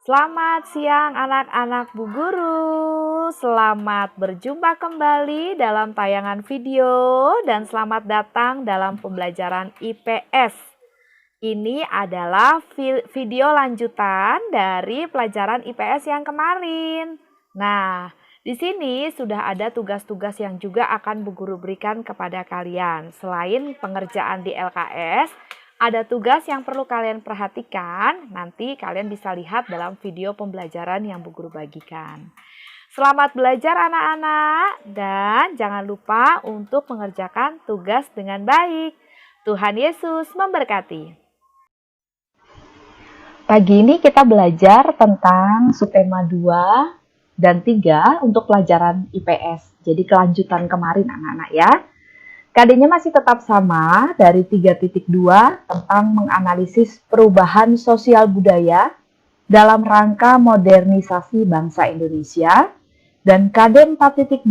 Selamat siang anak-anak Bu Guru. Selamat berjumpa kembali dalam tayangan video dan selamat datang dalam pembelajaran IPS. Ini adalah video lanjutan dari pelajaran IPS yang kemarin. Nah, di sini sudah ada tugas-tugas yang juga akan Bu Guru berikan kepada kalian. Selain pengerjaan di LKS, ada tugas yang perlu kalian perhatikan, nanti kalian bisa lihat dalam video pembelajaran yang Bu Guru bagikan. Selamat belajar anak-anak, dan jangan lupa untuk mengerjakan tugas dengan baik. Tuhan Yesus memberkati. Pagi ini kita belajar tentang subtema 2 dan 3 untuk pelajaran IPS. Jadi kelanjutan kemarin anak-anak ya. KD-nya masih tetap sama dari 3.2 tentang menganalisis perubahan sosial budaya dalam rangka modernisasi bangsa Indonesia, dan KD 4.2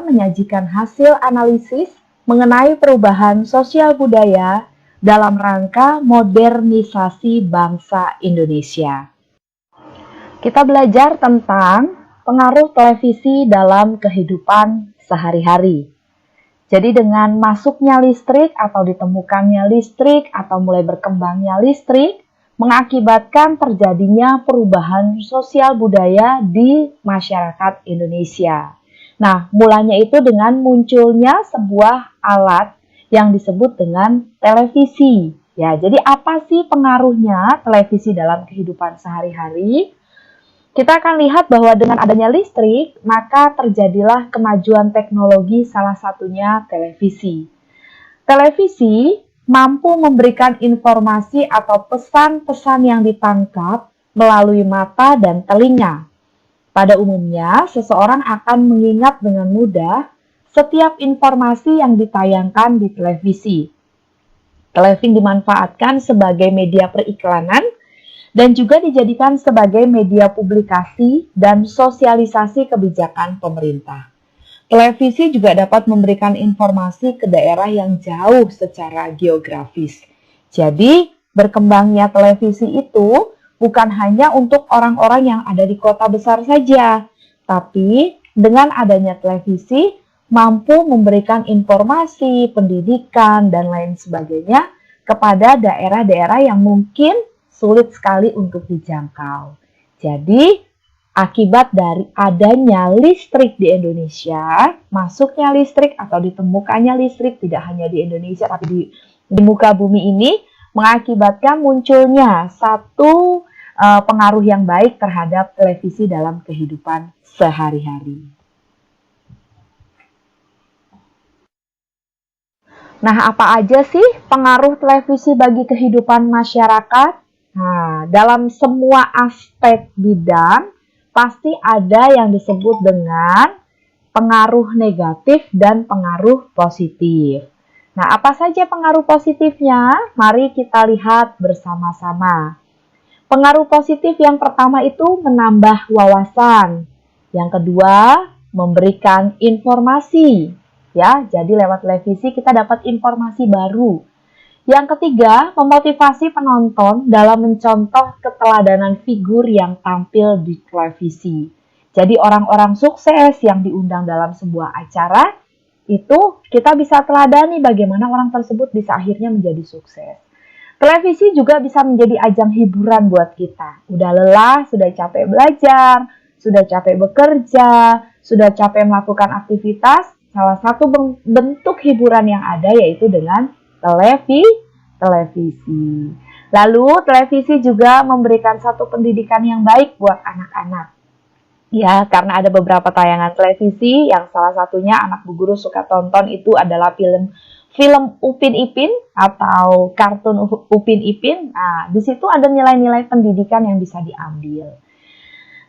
menyajikan hasil analisis mengenai perubahan sosial budaya dalam rangka modernisasi bangsa Indonesia. Kita belajar tentang pengaruh televisi dalam kehidupan sehari-hari. Jadi dengan masuknya listrik atau ditemukannya listrik atau mulai berkembangnya listrik mengakibatkan terjadinya perubahan sosial budaya di masyarakat Indonesia. Nah, mulanya itu dengan munculnya sebuah alat yang disebut dengan televisi. Ya, jadi apa sih pengaruhnya televisi dalam kehidupan sehari-hari? Kita akan lihat bahwa dengan adanya listrik, maka terjadilah kemajuan teknologi, salah satunya televisi. Televisi mampu memberikan informasi atau pesan-pesan yang ditangkap melalui mata dan telinga. Pada umumnya, seseorang akan mengingat dengan mudah setiap informasi yang ditayangkan di televisi. Televisi dimanfaatkan sebagai media periklanan dan juga dijadikan sebagai media publikasi dan sosialisasi kebijakan pemerintah. Televisi juga dapat memberikan informasi ke daerah yang jauh secara geografis. Jadi, berkembangnya televisi itu bukan hanya untuk orang-orang yang ada di kota besar saja, tapi dengan adanya televisi mampu memberikan informasi, pendidikan, dan lain sebagainya kepada daerah-daerah yang mungkin sulit sekali untuk dijangkau. Jadi, akibat dari adanya listrik di Indonesia, masuknya listrik atau ditemukannya listrik tidak hanya di Indonesia tapi di muka bumi ini mengakibatkan munculnya satu pengaruh yang baik terhadap televisi dalam kehidupan sehari-hari. Nah, apa aja sih pengaruh televisi bagi kehidupan masyarakat? Nah, dalam semua aspek bidang, pasti ada yang disebut dengan pengaruh negatif dan pengaruh positif. Nah, apa saja pengaruh positifnya? Mari kita lihat bersama-sama. Pengaruh positif yang pertama itu menambah wawasan. Yang kedua, memberikan informasi. Ya, jadi lewat televisi kita dapat informasi baru. Yang ketiga, memotivasi penonton dalam mencontoh keteladanan figur yang tampil di televisi. Jadi orang-orang sukses yang diundang dalam sebuah acara, itu kita bisa teladani bagaimana orang tersebut bisa akhirnya menjadi sukses. Televisi juga bisa menjadi ajang hiburan buat kita. Udah lelah, sudah capek belajar, sudah capek bekerja, sudah capek melakukan aktivitas, salah satu bentuk hiburan yang ada yaitu dengan televisi. Lalu televisi juga memberikan satu pendidikan yang baik buat anak-anak. Ya, karena ada beberapa tayangan televisi yang salah satunya anak Bu Guru suka tonton itu adalah film Upin Ipin atau kartun Upin Ipin. Nah, di situ ada nilai-nilai pendidikan yang bisa diambil.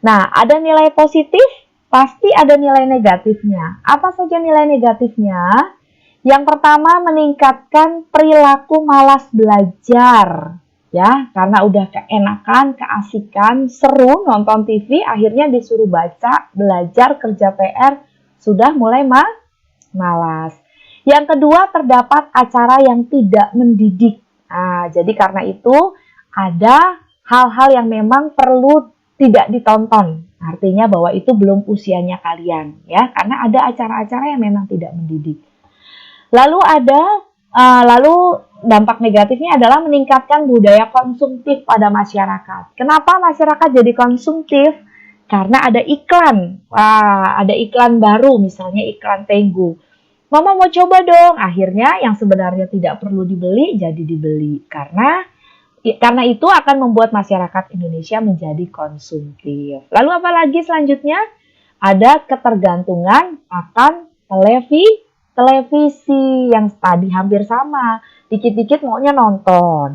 Nah, ada nilai positif, pasti ada nilai negatifnya. Apa saja nilai negatifnya? Yang pertama, meningkatkan perilaku malas belajar. Ya, karena udah keenakan, keasikan, seru nonton TV, akhirnya disuruh baca, belajar, kerja PR, sudah mulai malas. Yang kedua, terdapat acara yang tidak mendidik. Nah, jadi karena itu ada hal-hal yang memang perlu tidak ditonton. Artinya bahwa itu belum usianya kalian, ya, karena ada acara-acara yang memang tidak mendidik. Lalu dampak negatifnya adalah meningkatkan budaya konsumtif pada masyarakat. Kenapa masyarakat jadi konsumtif? Karena ada iklan. Wah, ada iklan baru, misalnya iklan Tenggu. Mama mau coba dong. Akhirnya yang sebenarnya tidak perlu dibeli jadi dibeli. Karena itu akan membuat masyarakat Indonesia menjadi konsumtif. Lalu apa lagi selanjutnya? Ada ketergantungan akan televisi yang tadi hampir sama. Dikit-dikit maunya nonton.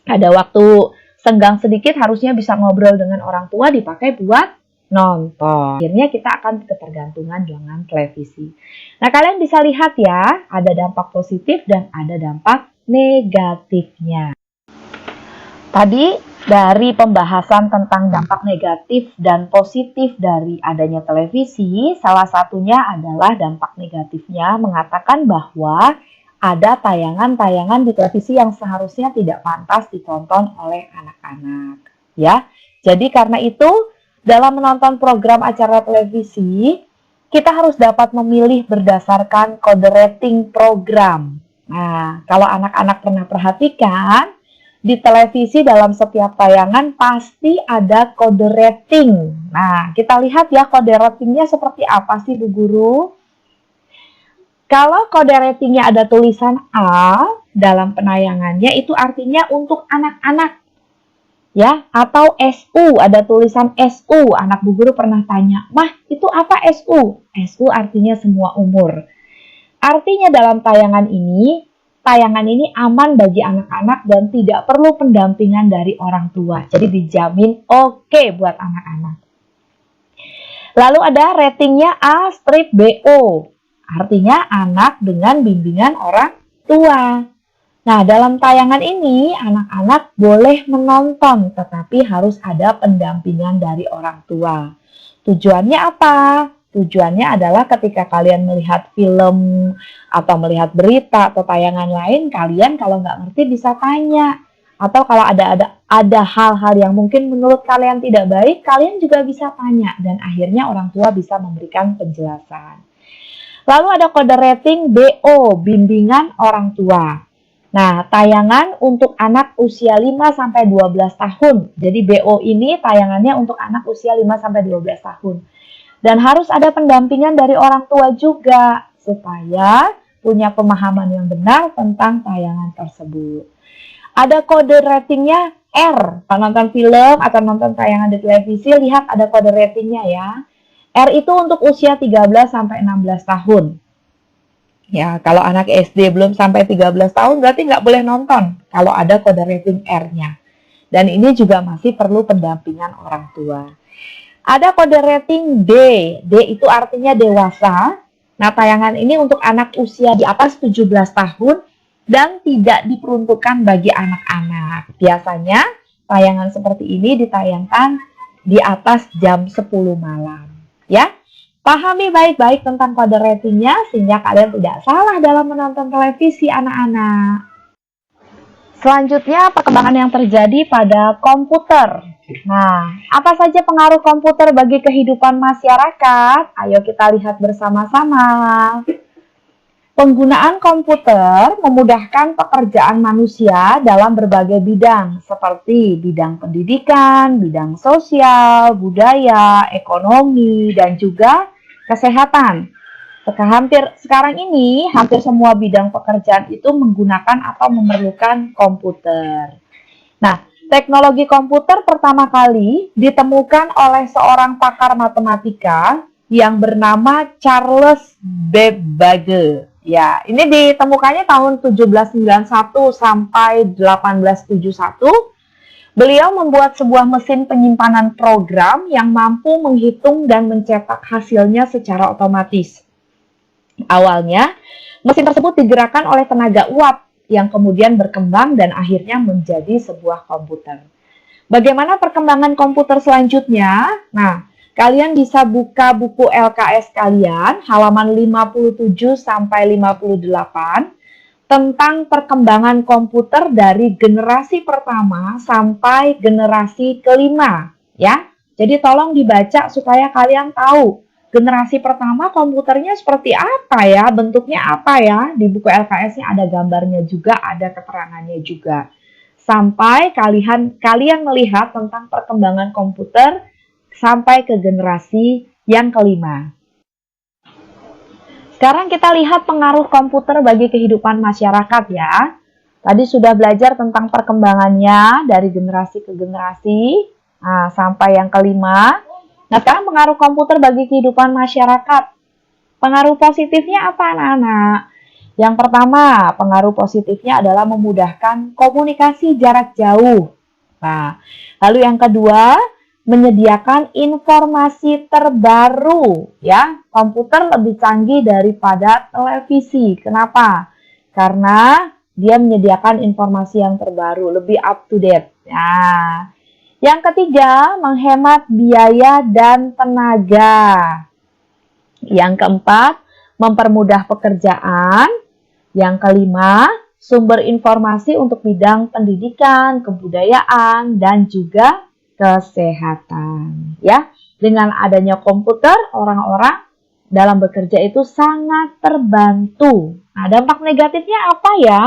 Ada waktu senggang sedikit harusnya bisa ngobrol dengan orang tua, dipakai buat nonton. Akhirnya kita akan ketergantungan dengan televisi. Nah, kalian bisa lihat ya, ada dampak positif dan ada dampak negatifnya. Tadi dari pembahasan tentang dampak negatif dan positif dari adanya televisi, salah satunya adalah dampak negatifnya mengatakan bahwa ada tayangan-tayangan di televisi yang seharusnya tidak pantas ditonton oleh anak-anak, ya. Jadi karena itu, dalam menonton program acara televisi, kita harus dapat memilih berdasarkan kode rating program. Nah, kalau anak-anak pernah perhatikan, di televisi dalam setiap tayangan pasti ada kode rating. Nah, kita lihat ya kode ratingnya seperti apa sih Bu Guru? Kalau kode ratingnya ada tulisan A dalam penayangannya, itu artinya untuk anak-anak. Ya, atau SU, ada tulisan SU. Anak Bu Guru pernah tanya, "Mah, itu apa SU?" SU artinya semua umur. Artinya dalam tayangan ini aman bagi anak-anak dan tidak perlu pendampingan dari orang tua. Jadi dijamin oke buat anak-anak. Lalu ada ratingnya A/BO. Artinya anak dengan bimbingan orang tua. Nah, dalam tayangan ini anak-anak boleh menonton, tetapi harus ada pendampingan dari orang tua. Tujuannya apa? Tujuannya adalah ketika kalian melihat film atau melihat berita atau tayangan lain, kalian kalau nggak ngerti bisa tanya. Atau kalau ada hal-hal yang mungkin menurut kalian tidak baik, kalian juga bisa tanya. Dan akhirnya orang tua bisa memberikan penjelasan. Lalu ada kode rating BO, bimbingan orang tua. Nah, tayangan untuk anak usia 5-12 tahun. Jadi BO ini tayangannya untuk anak usia 5-12 tahun. Dan harus ada pendampingan dari orang tua juga, supaya punya pemahaman yang benar tentang tayangan tersebut. Ada kode ratingnya R. Kalau nonton film atau nonton tayangan di televisi, lihat ada kode ratingnya ya. R itu untuk usia 13-16 tahun. Ya, kalau anak SD belum sampai 13 tahun, berarti nggak boleh nonton kalau ada kode rating R-nya. Dan ini juga masih perlu pendampingan orang tua. Ada kode rating D. D itu artinya dewasa. Nah, tayangan ini untuk anak usia di atas 17 tahun dan tidak diperuntukkan bagi anak-anak. Biasanya tayangan seperti ini ditayangkan di atas jam 10 malam. Ya, pahami baik-baik tentang kode ratingnya sehingga kalian tidak salah dalam menonton televisi anak-anak. Selanjutnya, perkembangan yang terjadi pada komputer. Nah, apa saja pengaruh komputer bagi kehidupan masyarakat? Ayo kita lihat bersama-sama. Penggunaan komputer memudahkan pekerjaan manusia dalam berbagai bidang, seperti bidang pendidikan, bidang sosial, budaya, ekonomi, dan juga kesehatan. Sekarang ini, hampir semua bidang pekerjaan itu menggunakan atau memerlukan komputer. Nah, teknologi komputer pertama kali ditemukan oleh seorang pakar matematika yang bernama Charles Babbage. Ya, ini ditemukannya tahun 1791 sampai 1871. Beliau membuat sebuah mesin penyimpanan program yang mampu menghitung dan mencetak hasilnya secara otomatis. Awalnya, mesin tersebut digerakkan oleh tenaga uap yang kemudian berkembang dan akhirnya menjadi sebuah komputer. Bagaimana perkembangan komputer selanjutnya? Nah, kalian bisa buka buku LKS kalian, halaman 57 sampai 58, tentang perkembangan komputer dari generasi pertama sampai generasi kelima, ya. Jadi tolong dibaca supaya kalian tahu generasi pertama komputernya seperti apa ya, bentuknya apa ya. Di buku LKS-nya ada gambarnya juga, ada keterangannya juga. Sampai kalian melihat tentang perkembangan komputer sampai ke generasi yang kelima. Sekarang kita lihat pengaruh komputer bagi kehidupan masyarakat ya. Tadi sudah belajar tentang perkembangannya dari generasi ke generasi, sampai yang kelima. Nah, sekarang pengaruh komputer bagi kehidupan masyarakat. Pengaruh positifnya apa anak-anak? Yang pertama, pengaruh positifnya adalah memudahkan komunikasi jarak jauh. Nah, lalu yang kedua, menyediakan informasi terbaru ya. Komputer lebih canggih daripada televisi. Kenapa? Karena dia menyediakan informasi yang terbaru, lebih up to date. Nah, yang ketiga, menghemat biaya dan tenaga. Yang keempat, mempermudah pekerjaan. Yang kelima, sumber informasi untuk bidang pendidikan, kebudayaan, dan juga kesehatan. Ya, dengan adanya komputer, orang-orang dalam bekerja itu sangat terbantu. Nah, dampak negatifnya apa ya?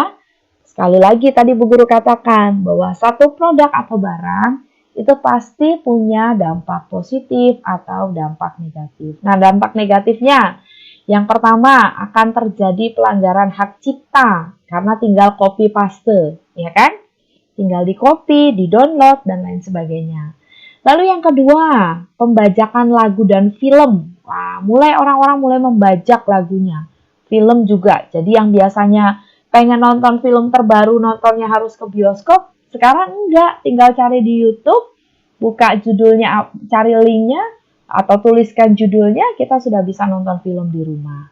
Sekali lagi tadi Bu Guru katakan bahwa satu produk atau barang itu pasti punya dampak positif atau dampak negatif. Nah, dampak negatifnya yang pertama akan terjadi pelanggaran hak cipta karena tinggal copy paste, ya kan? Tinggal di copy, di download, dan lain sebagainya. Lalu yang kedua, pembajakan lagu dan film. Wah, orang-orang mulai membajak lagunya. Film juga. Jadi yang biasanya pengen nonton film terbaru, nontonnya harus ke bioskop, sekarang enggak. Tinggal cari di YouTube, buka judulnya, cari linknya, atau tuliskan judulnya, kita sudah bisa nonton film di rumah.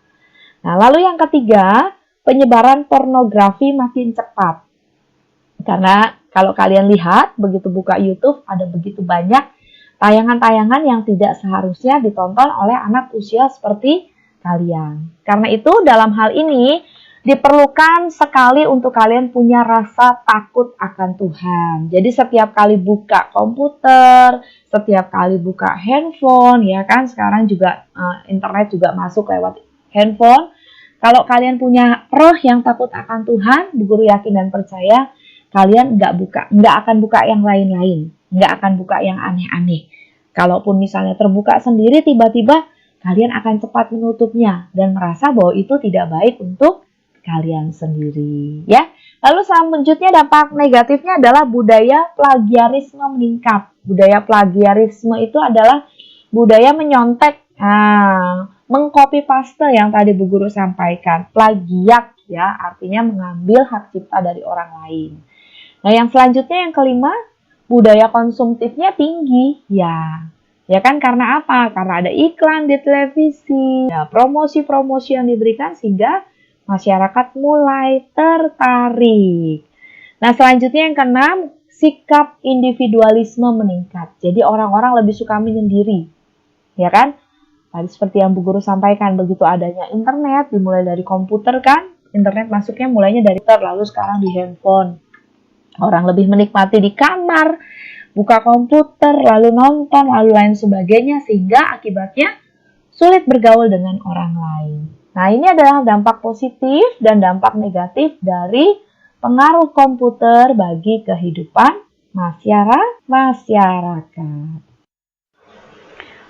Nah, lalu yang ketiga, penyebaran pornografi makin cepat. Karena kalau kalian lihat, begitu buka YouTube, ada begitu banyak tayangan-tayangan yang tidak seharusnya ditonton oleh anak usia seperti kalian. Karena itu, dalam hal ini, diperlukan sekali untuk kalian punya rasa takut akan Tuhan. Jadi setiap kali buka komputer, setiap kali buka handphone, ya kan, sekarang juga internet juga masuk lewat handphone. Kalau kalian punya roh yang takut akan Tuhan, Bu Guru yakin dan percaya, kalian nggak akan buka yang lain-lain, nggak akan buka yang aneh-aneh. Kalaupun misalnya terbuka sendiri, tiba-tiba kalian akan cepat menutupnya dan merasa bahwa itu tidak baik untuk kalian sendiri, ya. Lalu selanjutnya dampak negatifnya adalah budaya plagiarisme meningkat. Budaya plagiarisme itu adalah budaya menyontek, mengcopy paste yang tadi Bu Guru sampaikan, plagiat ya, artinya mengambil hak cipta dari orang lain. Nah, yang selanjutnya yang kelima, budaya konsumtifnya tinggi, ya kan, karena apa? Karena ada iklan di televisi, ya, promosi-promosi yang diberikan sehingga masyarakat mulai tertarik. Nah, selanjutnya yang keenam, sikap individualisme meningkat. Jadi orang-orang lebih suka menyendiri, ya kan? Tadi seperti yang Bu Guru sampaikan, begitu adanya internet, dimulai dari komputer kan, internet masuknya mulainya dari komputer, lalu sekarang di handphone. Orang lebih menikmati di kamar, buka komputer, lalu nonton, lalu lain sebagainya, sehingga akibatnya sulit bergaul dengan orang lain. Nah, ini adalah dampak positif dan dampak negatif dari pengaruh komputer bagi kehidupan masyarakat.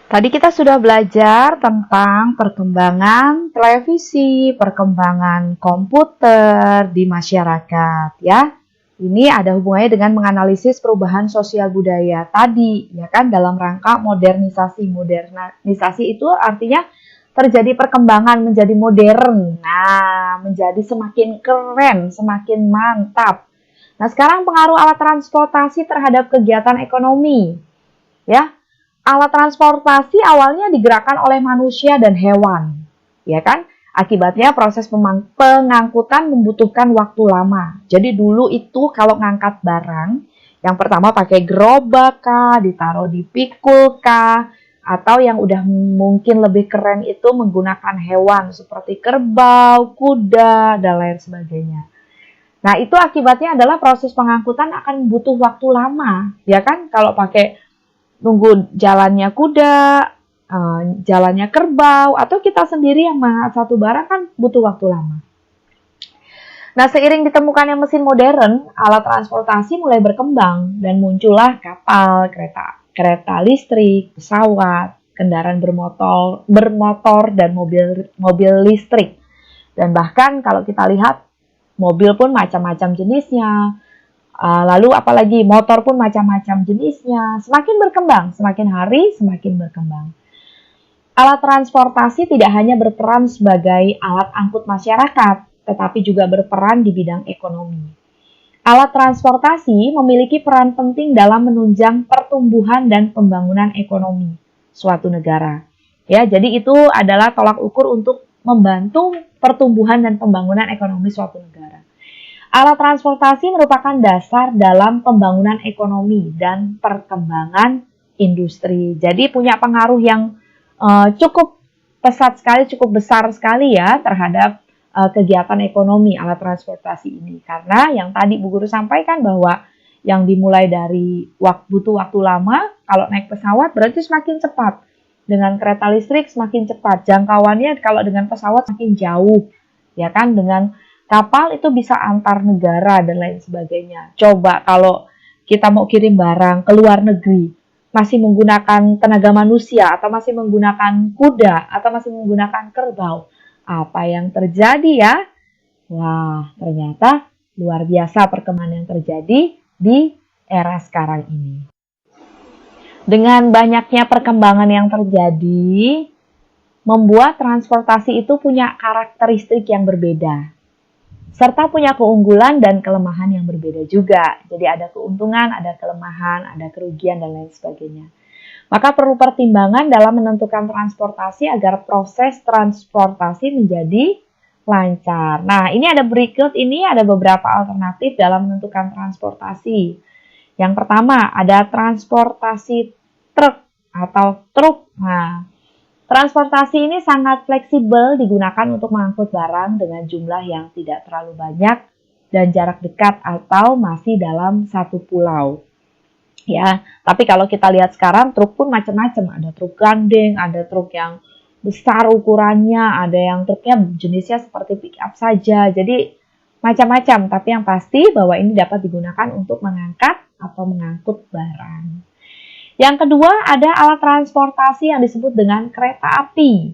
Tadi kita sudah belajar tentang perkembangan televisi, perkembangan komputer di masyarakat, ya. Ini ada hubungannya dengan menganalisis perubahan sosial budaya tadi, ya kan, dalam rangka modernisasi. Modernisasi itu artinya terjadi perkembangan menjadi modern, nah, menjadi semakin keren, semakin mantap. Nah, sekarang pengaruh alat transportasi terhadap kegiatan ekonomi, ya. Alat transportasi awalnya digerakkan oleh manusia dan hewan, ya kan? Akibatnya proses pengangkutan membutuhkan waktu lama. Jadi dulu itu kalau ngangkat barang, yang pertama pakai gerobak kah, ditaruh di pikul kah, atau yang udah mungkin lebih keren itu menggunakan hewan seperti kerbau, kuda, dan lain sebagainya. Nah, itu akibatnya adalah proses pengangkutan akan butuh waktu lama, ya kan? Kalau pakai nunggu jalannya kuda, jalannya kerbau, atau kita sendiri yang mengangkat satu barang kan butuh waktu lama. Nah, seiring ditemukannya mesin modern, alat transportasi mulai berkembang dan muncullah kapal, kereta listrik, pesawat, kendaraan bermotor dan mobil listrik. Dan bahkan kalau kita lihat mobil pun macam-macam jenisnya. Lalu apalagi motor pun macam-macam jenisnya. Semakin berkembang, semakin hari semakin berkembang. Alat transportasi tidak hanya berperan sebagai alat angkut masyarakat, tetapi juga berperan di bidang ekonomi. Alat transportasi memiliki peran penting dalam menunjang pertumbuhan dan pembangunan ekonomi suatu negara. Ya, jadi itu adalah tolak ukur untuk membantu pertumbuhan dan pembangunan ekonomi suatu negara. Alat transportasi merupakan dasar dalam pembangunan ekonomi dan perkembangan industri. Jadi punya pengaruh yang cukup pesat sekali, cukup besar sekali ya terhadap kegiatan ekonomi alat transportasi ini. Karena yang tadi Bu Guru sampaikan bahwa yang dimulai dari butuh waktu lama, kalau naik pesawat berarti semakin cepat. Dengan kereta listrik semakin cepat. Jangkauannya kalau dengan pesawat semakin jauh. Ya kan, dengan kapal itu bisa antar negara dan lain sebagainya. Coba kalau kita mau kirim barang ke luar negeri, masih menggunakan tenaga manusia, atau masih menggunakan kuda, atau masih menggunakan kerbau. Apa yang terjadi ya? Wah, ternyata luar biasa perkembangan yang terjadi di era sekarang ini. Dengan banyaknya perkembangan yang terjadi, membuat transportasi itu punya karakteristik yang berbeda, serta punya keunggulan dan kelemahan yang berbeda juga. Jadi ada keuntungan, ada kelemahan, ada kerugian, dan lain sebagainya. Maka perlu pertimbangan dalam menentukan transportasi agar proses transportasi menjadi lancar. Nah, ini ada beberapa alternatif dalam menentukan transportasi. Yang pertama, ada transportasi truk atau truk. Nah, transportasi ini sangat fleksibel, digunakan untuk mengangkut barang dengan jumlah yang tidak terlalu banyak dan jarak dekat atau masih dalam satu pulau. Ya, tapi kalau kita lihat sekarang truk pun macam-macam. Ada truk gandeng, ada truk yang besar ukurannya, ada yang truknya jenisnya seperti pick up saja. Jadi macam-macam, tapi yang pasti bahwa ini dapat digunakan untuk mengangkat atau mengangkut barang. Yang kedua, ada alat transportasi yang disebut dengan kereta api.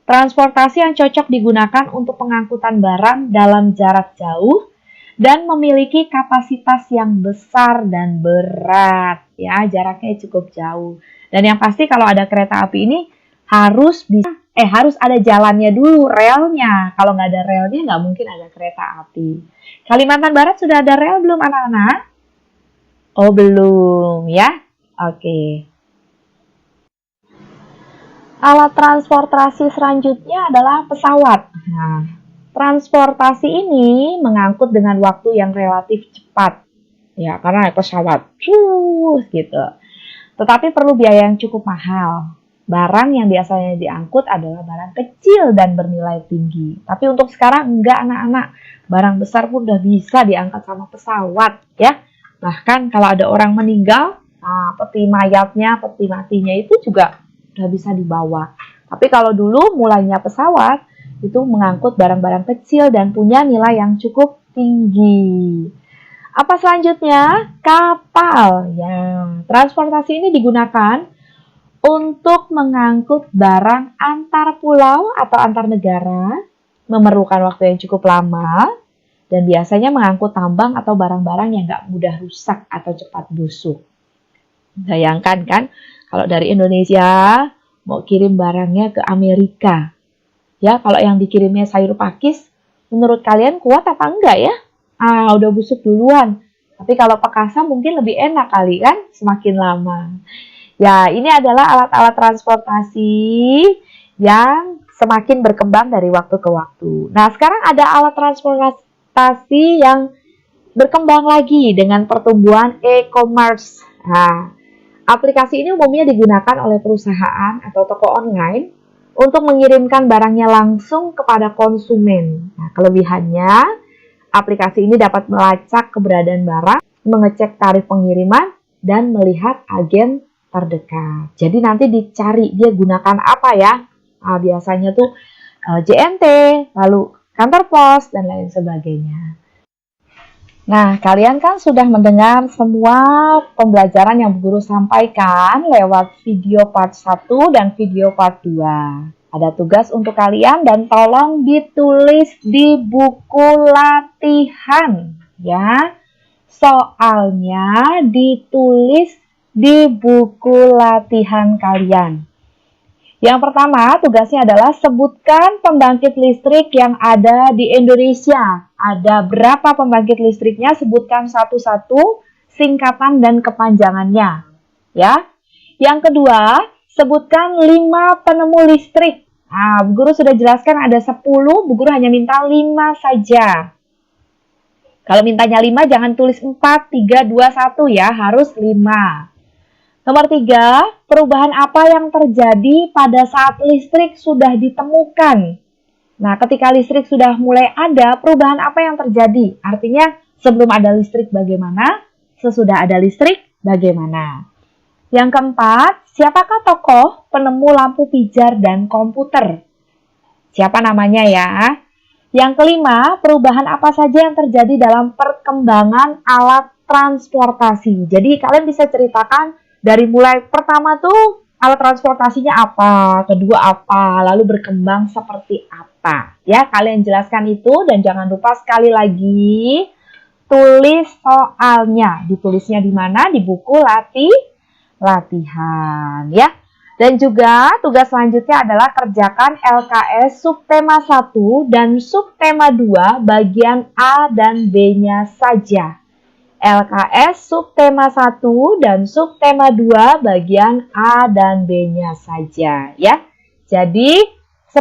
Transportasi yang cocok digunakan untuk pengangkutan barang dalam jarak jauh dan memiliki kapasitas yang besar dan berat. Ya, jaraknya cukup jauh. Dan yang pasti kalau ada kereta api ini harus ada jalannya dulu, relnya. Kalau nggak ada relnya, nggak mungkin ada kereta api. Kalimantan Barat sudah ada rel belum anak-anak? Oh, belum ya. Oke. Alat transportasi selanjutnya adalah pesawat. Nah, transportasi ini mengangkut dengan waktu yang relatif cepat. Ya, karena naik pesawat. Gitu. Tetapi perlu biaya yang cukup mahal. Barang yang biasanya diangkut adalah barang kecil dan bernilai tinggi. Tapi untuk sekarang enggak anak-anak. Barang besar pun udah bisa diangkat sama pesawat ya. Bahkan kalau ada orang meninggal, peti mayatnya, peti matinya itu juga udah bisa dibawa. Tapi kalau dulu mulainya pesawat, itu mengangkut barang-barang kecil dan punya nilai yang cukup tinggi. Apa selanjutnya? Kapal. Ya, transportasi ini digunakan untuk mengangkut barang antar pulau atau antar negara, memerlukan waktu yang cukup lama, dan biasanya mengangkut tambang atau barang-barang yang nggak mudah rusak atau cepat busuk. Bayangkan kan, kalau dari Indonesia mau kirim barangnya ke Amerika, ya kalau yang dikirimnya sayur pakis, menurut kalian kuat apa enggak ya? Udah busuk duluan. Tapi kalau perkasa mungkin lebih enak kali kan, semakin lama. Ya, ini adalah alat-alat transportasi yang semakin berkembang dari waktu ke waktu. Nah, sekarang ada alat transportasi yang berkembang lagi dengan pertumbuhan e-commerce. Nah, aplikasi ini umumnya digunakan oleh perusahaan atau toko online untuk mengirimkan barangnya langsung kepada konsumen. Nah, kelebihannya, aplikasi ini dapat melacak keberadaan barang, mengecek tarif pengiriman, dan melihat agen terdekat. Jadi nanti dicari dia gunakan apa ya. Nah, biasanya tuh JNT, lalu kantor pos, dan lain sebagainya. Nah, kalian kan sudah mendengar semua pembelajaran yang Bu Guru sampaikan lewat video part 1 dan video part 2. Ada tugas untuk kalian dan tolong ditulis di buku latihan ya. Soalnya ditulis di buku latihan kalian. Yang pertama, tugasnya adalah sebutkan pembangkit listrik yang ada di Indonesia. Ada berapa pembangkit listriknya? Sebutkan satu-satu, singkatan dan kepanjangannya. Ya. Yang kedua, sebutkan 5 penemu listrik. Nah, Bu Guru sudah jelaskan ada 10, Bu Guru hanya minta 5 saja. Kalau mintanya 5, jangan tulis 4, 3, 2, 1 ya, harus 5. Nomor 3, perubahan apa yang terjadi pada saat listrik sudah ditemukan? Nah, ketika listrik sudah mulai ada, perubahan apa yang terjadi? Artinya, sebelum ada listrik bagaimana? Sesudah ada listrik bagaimana? Yang keempat, siapakah tokoh penemu lampu pijar dan komputer? Siapa namanya ya? Yang kelima, perubahan apa saja yang terjadi dalam perkembangan alat transportasi? Jadi, kalian bisa ceritakan dari mulai pertama tuh alat transportasinya apa, kedua apa, lalu berkembang seperti apa. Ya, kalian jelaskan itu dan jangan lupa sekali lagi tulis soalnya. Ditulisnya di mana? Di buku latihan ya. Dan juga tugas selanjutnya adalah kerjakan LKS subtema 1 dan subtema 2 bagian A dan B-nya saja. LKS subtema 1 dan subtema 2 bagian A dan B-nya saja ya. Jadi 10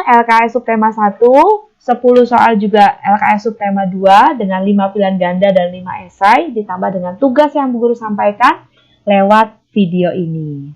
LKS subtema 1, 10 soal juga LKS subtema 2 dengan 5 pilihan ganda dan 5 esai ditambah dengan tugas yang Bu Guru sampaikan lewat video ini.